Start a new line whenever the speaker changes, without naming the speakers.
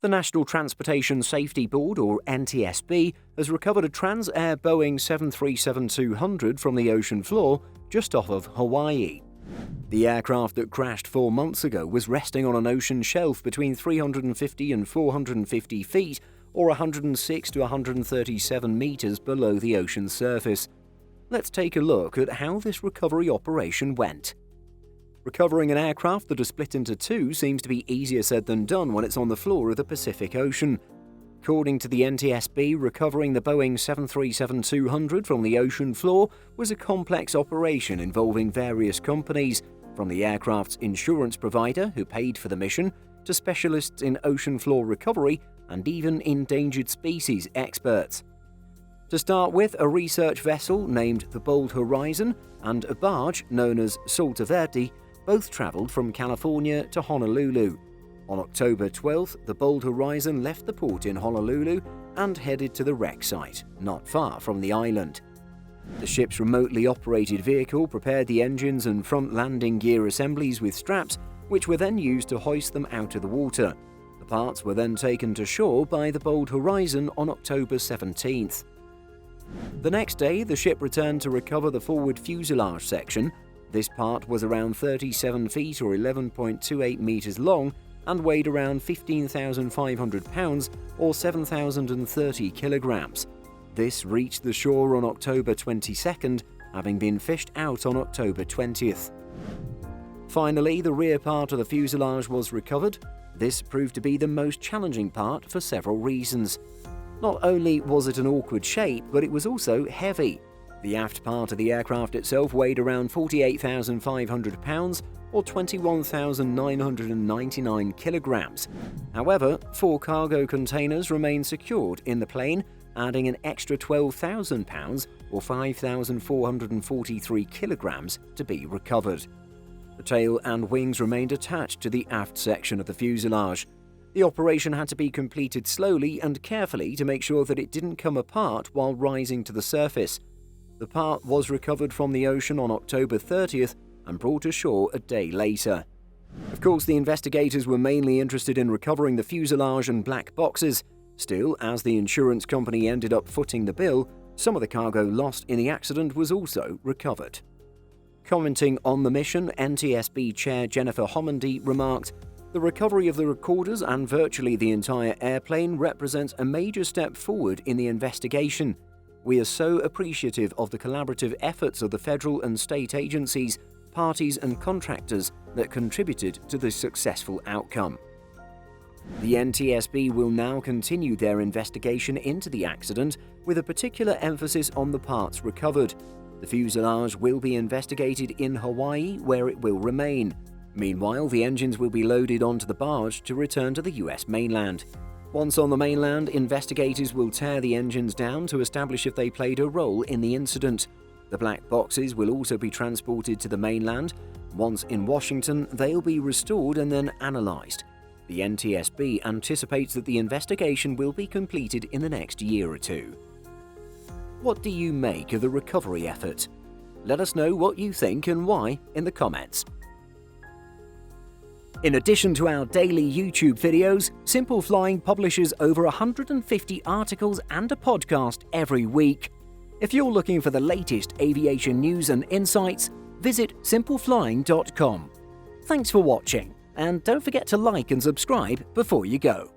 The National Transportation Safety Board, or NTSB, has recovered a TransAir Boeing 737-200 from the ocean floor just off of Hawaii. The aircraft that crashed 4 months ago was resting on an ocean shelf between 350 and 450 feet, or 106 to 137 meters below the ocean surface. Let's take a look at how this recovery operation went. Recovering an aircraft that is split into two seems to be easier said than done when it's on the floor of the Pacific Ocean. According to the NTSB, recovering the Boeing 737-200 from the ocean floor was a complex operation involving various companies, from the aircraft's insurance provider, who paid for the mission, to specialists in ocean floor recovery and even endangered species experts. To start with, a research vessel named the Bold Horizon and a barge known as Salta Verde both travelled from California to Honolulu. On October 12th, the Bold Horizon left the port in Honolulu and headed to the wreck site, not far from the island. The ship's remotely operated vehicle prepared the engines and front landing gear assemblies with straps, which were then used to hoist them out of the water. The parts were then taken to shore by the Bold Horizon on October 17th. The next day, the ship returned to recover the forward fuselage section. This part was around 37 feet or 11.28 meters long and weighed around 15,500 pounds or 7,030 kilograms. This reached the shore on October 22nd, having been fished out on October 20th. Finally, the rear part of the fuselage was recovered. This proved to be the most challenging part for several reasons. Not only was it an awkward shape, but it was also heavy. The aft part of the aircraft itself weighed around 48,500 pounds or 21,999 kilograms. However, 4 cargo containers remained secured in the plane, adding an extra 12,000 pounds or 5,443 kilograms to be recovered. The tail and wings remained attached to the aft section of the fuselage. The operation had to be completed slowly and carefully to make sure that it didn't come apart while rising to the surface. The part was recovered from the ocean on October 30th and brought ashore a day later. Of course, the investigators were mainly interested in recovering the fuselage and black boxes. Still, as the insurance company ended up footing the bill, some of the cargo lost in the accident was also recovered. Commenting on the mission, NTSB Chair Jennifer Homendy remarked, "The recovery of the recorders and virtually the entire airplane represents a major step forward in the investigation. We are so appreciative of the collaborative efforts of the federal and state agencies, parties and contractors that contributed to this successful outcome." The NTSB will now continue their investigation into the accident with a particular emphasis on the parts recovered. The fuselage will be investigated in Hawaii, where it will remain. Meanwhile, the engines will be loaded onto the barge to return to the US mainland. Once on the mainland, investigators will tear the engines down to establish if they played a role in the incident. The black boxes will also be transported to the mainland. Once in Washington, they'll be restored and then analyzed. The NTSB anticipates that the investigation will be completed in the next year or two. What do you make of the recovery effort? Let us know what you think and why in the comments. In addition to our daily YouTube videos, Simple Flying publishes over 150 articles and a podcast every week. If you're looking for the latest aviation news and insights, visit simpleflying.com. Thanks for watching, and don't forget to like and subscribe before you go.